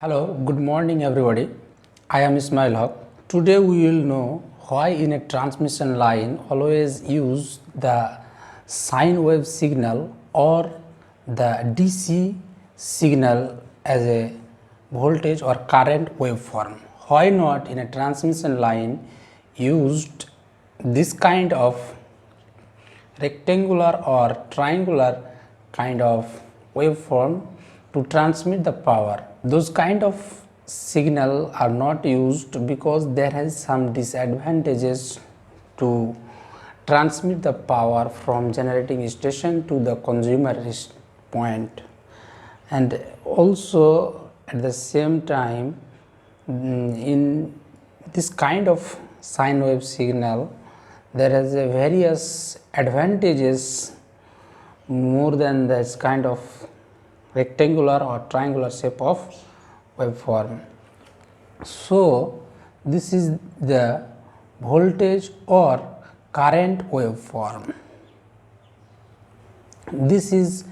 Hello, good morning everybody. I am Ismail Haq. Today we will know why in a transmission line always use the sine wave signal or the DC signal as a voltage or current waveform. Why not in a transmission line used this kind of rectangular or triangular kind of waveform to transmit the power. Those kind of signal are not used because there has some disadvantages to transmit the power from generating station to the consumer point, and also at the same time in this kind of sine wave signal there is a various advantages more than this kind of rectangular or triangular shape of waveform. So this is the voltage or current waveform. This is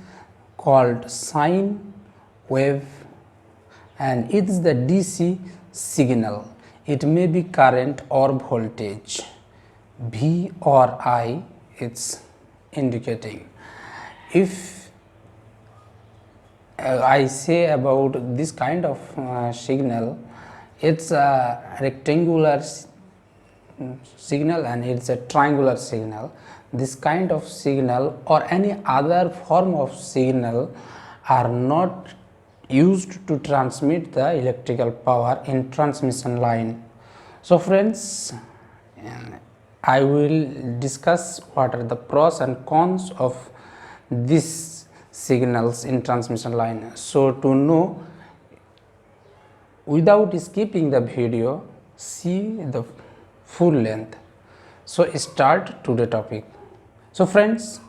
called sine wave and it is the DC signal. It may be current or voltage. V or I it's indicating. If I say about this kind of signal, it's a rectangular signal and it's a triangular signal. This kind of signal or any other form of signal are not used to transmit the electrical power in transmission line. So friends, I will discuss what are the pros and cons of these signals in transmission line. So to know, without skipping the video, see the full length. So start to the topic. So friends,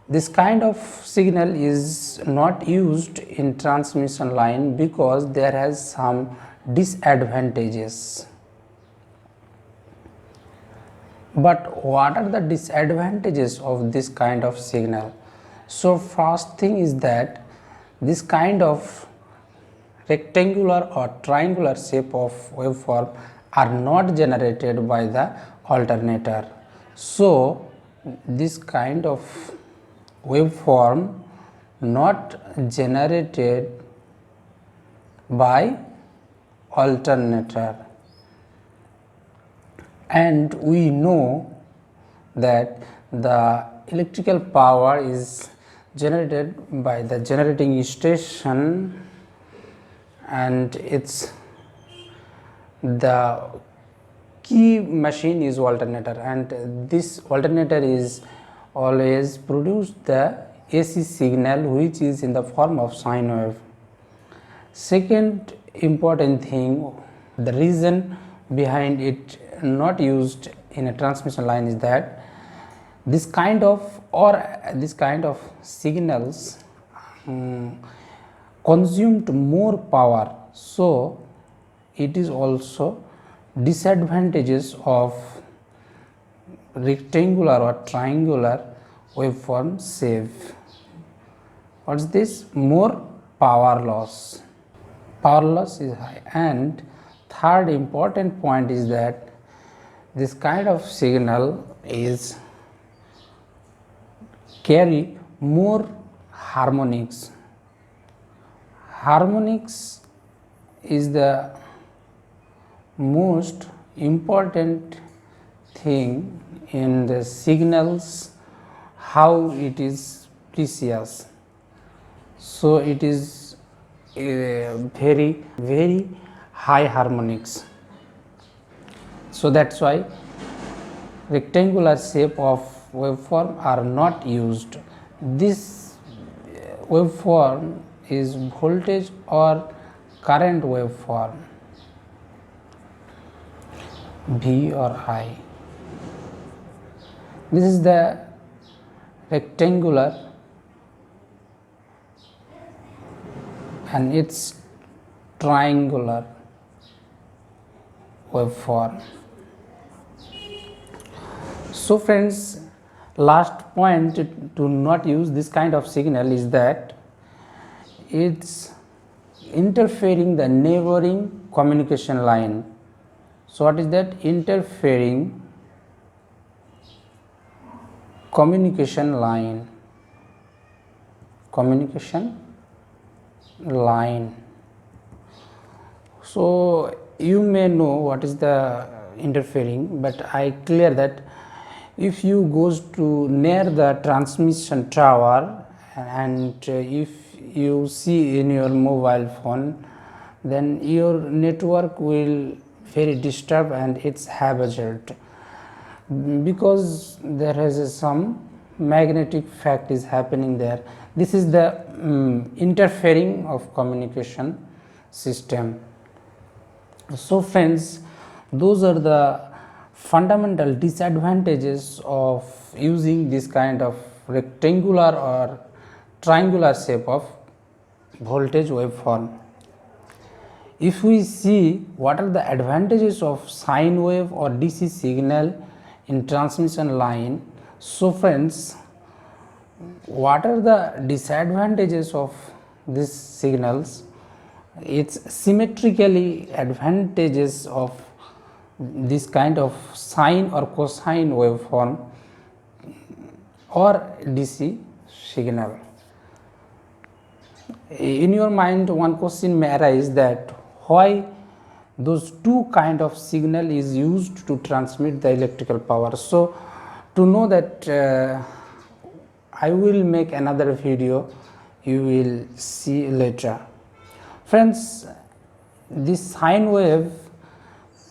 this kind of signal is not used in transmission line because there has some disadvantages. But what are the disadvantages of this kind of signal? So first thing is that this kind of rectangular or triangular shape of waveform are not generated by the alternator. So this kind of waveform not generated by alternator, and we know that the electrical power is generated by the generating station and it's the key machine is alternator, and this alternator is always produce the AC signal which is in the form of sine wave. Second important thing, the reason behind it not used in a transmission line is that this kind of signals consumed more power, so it is also disadvantages of rectangular or triangular waveform shape. What's this? More power loss. Power loss is high. And third important point is that this kind of signal is carry more harmonics. Harmonics is the most important thing in the signals, how it is precious. So it is a very high harmonics. So that's why rectangular shape of waveform are not used. This waveform is voltage or current waveform, V or I. This is the rectangular and it's triangular waveform. So friends, last point to not use this kind of signal is that it's interfering the neighboring communication line. So what is that? Interfering communication line. So you may know what is the interfering, but I clear that if you goes to near the transmission tower and if you see in your mobile phone, then your network will very disturb and it's hazard, because there is some magnetic fact is happening there. This is the interfering of communication system. So friends, those are the fundamental disadvantages of using this kind of rectangular or triangular shape of voltage waveform. If we see what are the advantages of sine wave or DC signal in transmission line, so friends, what are the disadvantages of these signals? It's symmetrically advantages of this kind of sine or cosine waveform or DC signal. In your mind, one question may arise that why those two kind of signal is used to transmit the electrical power. So to know that, I will make another video, you will see later. Friends, this sine wave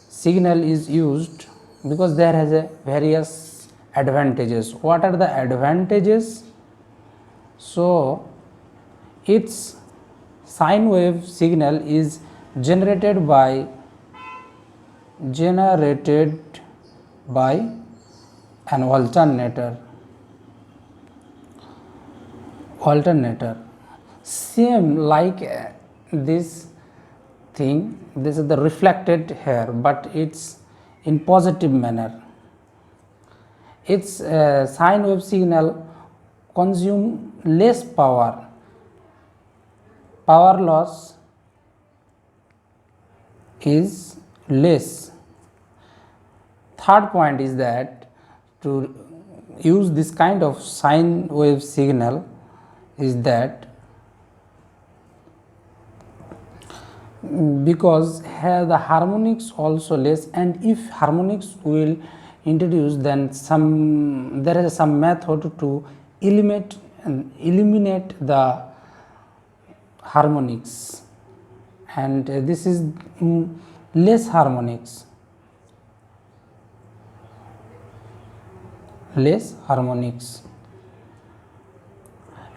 signal is used because there has a various advantages. What are the advantages? So its sine wave signal is generated by an alternator. Same like this thing, this is the reflected here, but it's in positive manner. Its sine wave signal consume less power loss is less. Third point is that to use this kind of sine wave signal is that because here the harmonics also less, and if harmonics will introduce, then there is some method to eliminate the harmonics, and this is less harmonics.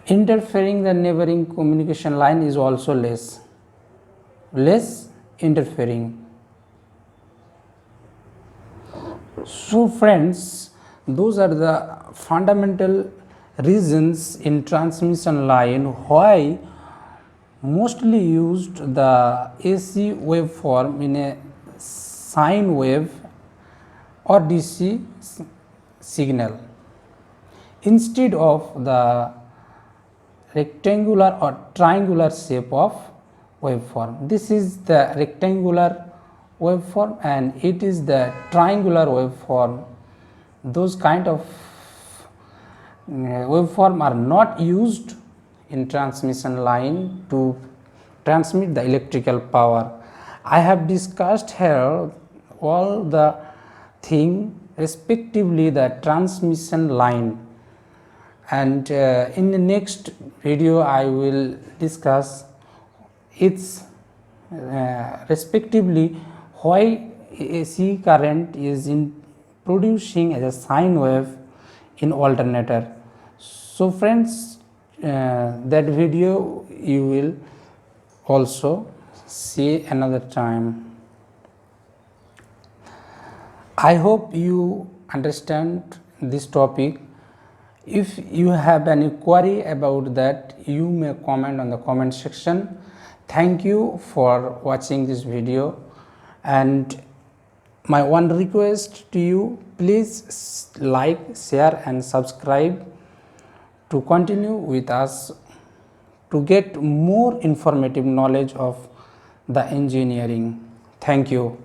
Interfering the neighboring communication line is also less interfering. So friends, those are the fundamental reasons in transmission line why mostly used the AC waveform in a sine wave or DC signal instead of the rectangular or triangular shape of waveform. This is the rectangular waveform and it is the triangular waveform. Those kind of waveform are not used in transmission line to transmit the electrical power. I have discussed here all the thing respectively the transmission line, and in the next video I will discuss its respectively why AC current is producing as a sine wave in alternator. So friends, that video you will also see another time. I hope you understand this topic. If you have any query about that, you may comment on the comment section. Thank you for watching this video, and my one request to you, please like, share and subscribe to continue with us. to get more informative knowledge of the engineering. Thank you.